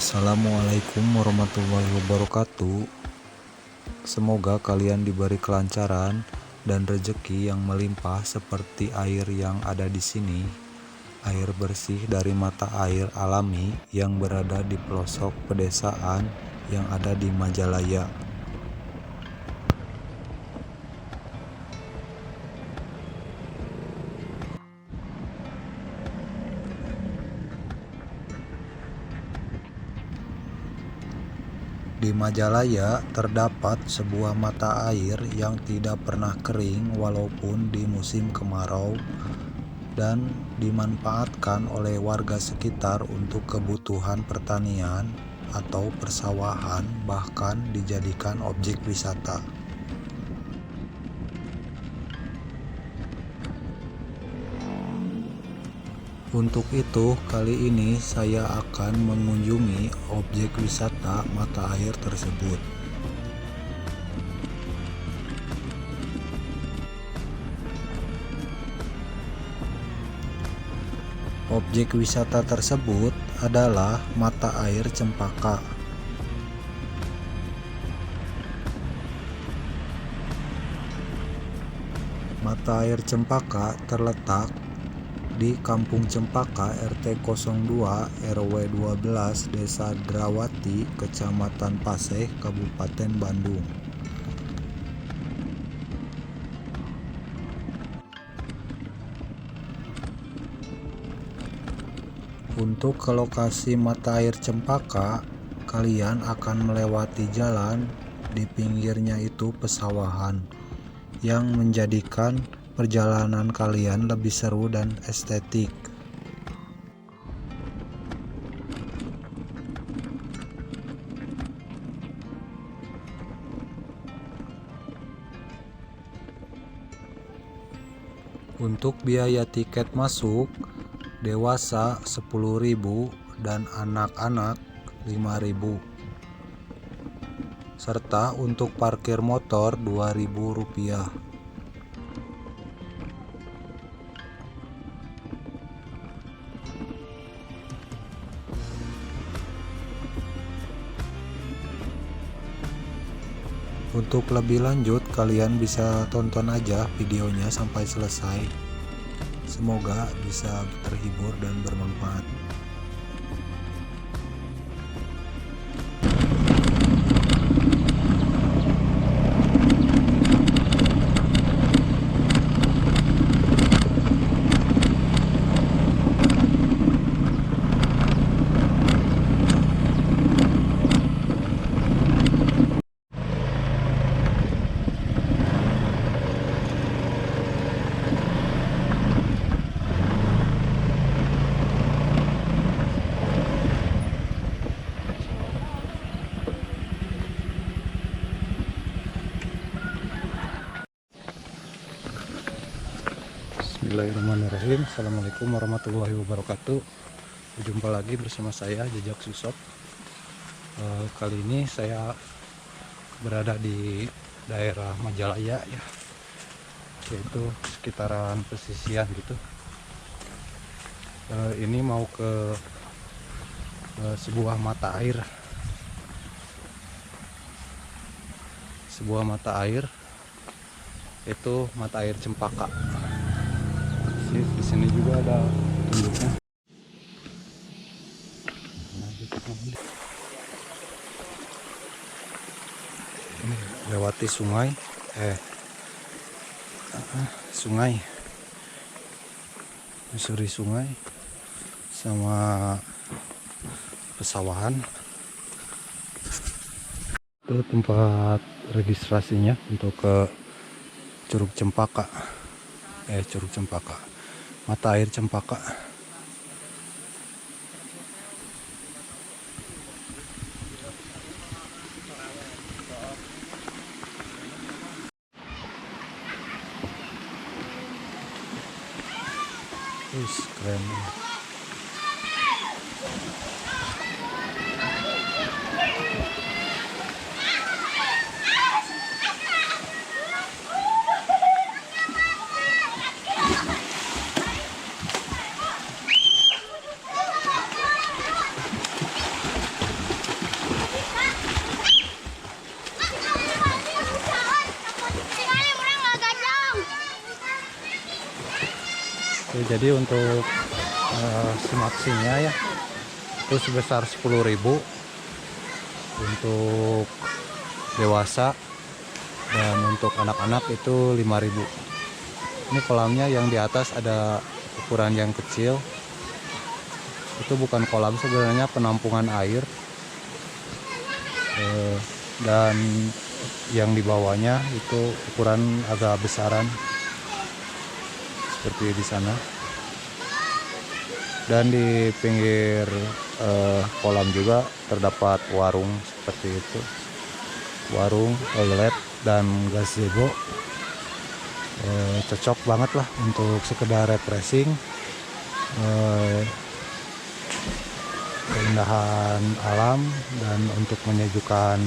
Assalamualaikum warahmatullahi wabarakatuh. Semoga kalian diberi kelancaran dan rezeki yang melimpah seperti air yang ada di sini. Air bersih dari mata air alami yang berada di pelosok pedesaan yang ada di Majalaya. Di Majalaya terdapat sebuah mata air yang tidak pernah kering walaupun di musim kemarau dan dimanfaatkan oleh warga sekitar untuk kebutuhan pertanian atau persawahan, bahkan dijadikan objek wisata. Untuk itu, kali ini saya akan mengunjungi objek wisata mata air tersebut. Objek wisata tersebut adalah mata air Cempaka. Mata air Cempaka terletak di Kampung Cempaka RT 02 RW 12 Desa Drawati, Kecamatan Paseh, Kabupaten Bandung. Untuk ke lokasi mata air Cempaka, kalian akan melewati jalan, di pinggirnya itu pesawahan, yang menjadikan perjalanan kalian lebih seru dan estetik. Untuk biaya tiket masuk, dewasa 10.000 dan anak-anak 5.000. Serta untuk parkir motor Rp2.000. Untuk lebih lanjut, kalian bisa tonton aja videonya sampai selesai. Semoga bisa terhibur dan bermanfaat. Bismillahirrahmanirrahim. Assalamualaikum warahmatullahi wabarakatuh. Berjumpa lagi bersama saya Jejak Susop. Kali ini saya berada di daerah Majalaya ya, yaitu sekitaran pesisian gitu. Ini mau ke sebuah mata air, itu mata air Cempaka. Di sini juga ada tunjuknya. Ini lewati sungai, menyusuri sungai sama pesawahan. Itu tempat registrasinya untuk ke Curug Cempaka, mata air Cempaka. Keren. Jadi untuk semaksinya ya itu sebesar 10.000 untuk dewasa, dan untuk anak-anak itu 5.000. Ini kolamnya yang di atas ada ukuran yang kecil, itu bukan kolam sebenarnya, penampungan air. Dan yang di bawahnya itu ukuran agak besaran seperti di sana. Dan di pinggir kolam juga terdapat warung seperti itu, warung, toilet, dan gazebo. Cocok banget lah untuk sekedar refreshing, keindahan alam, dan untuk menyejukkan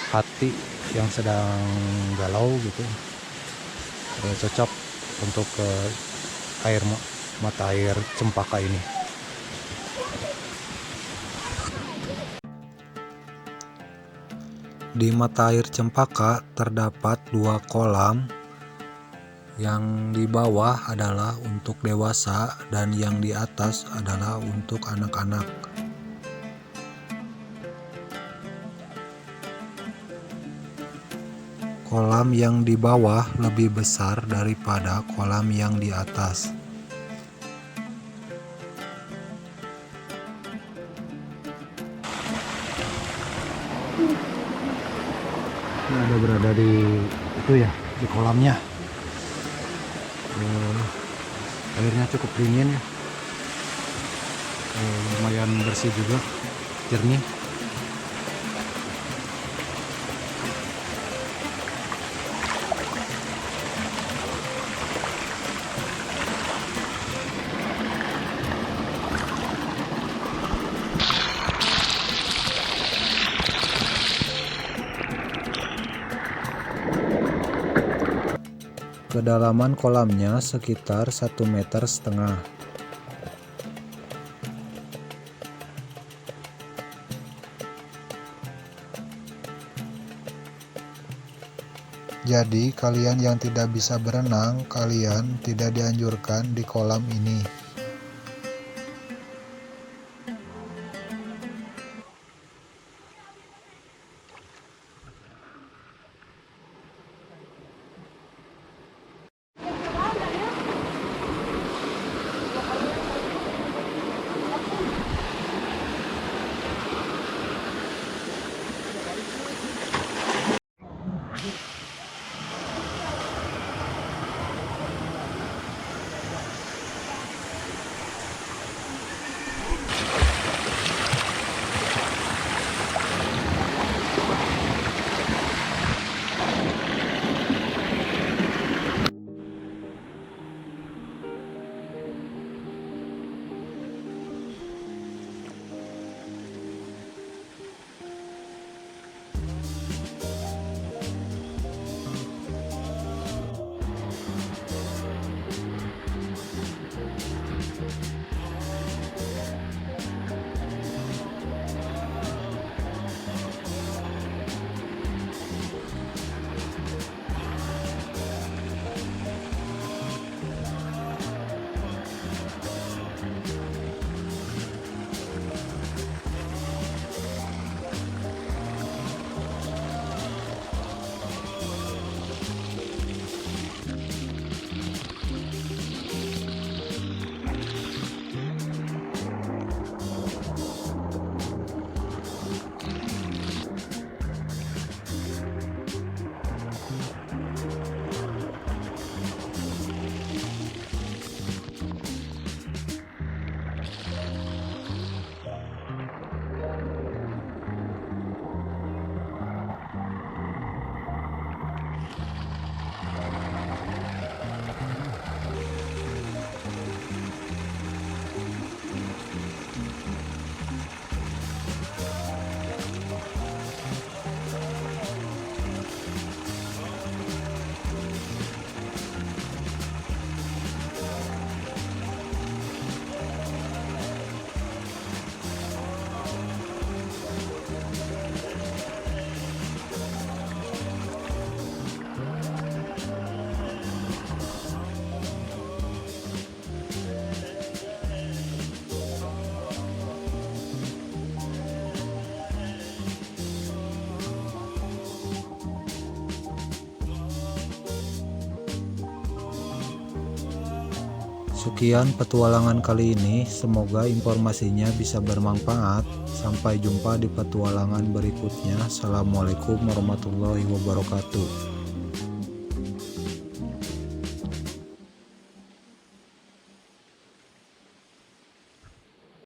hati yang sedang galau gitu. Cocok untuk mata air Cempaka ini. Di mata air Cempaka terdapat 2 kolam. Yang di bawah adalah untuk dewasa dan yang di atas adalah untuk anak-anak. Kolam yang di bawah lebih besar daripada kolam yang di atas. Ini ada berada di itu ya, di kolamnya. Airnya cukup dingin, lumayan bersih juga, jernih. Kedalaman kolamnya sekitar 1,5 meter. Jadi kalian yang tidak bisa berenang, kalian tidak dianjurkan di kolam ini. Sekian petualangan kali ini, semoga informasinya bisa bermanfaat. Sampai jumpa di petualangan berikutnya. Assalamualaikum warahmatullahi wabarakatuh.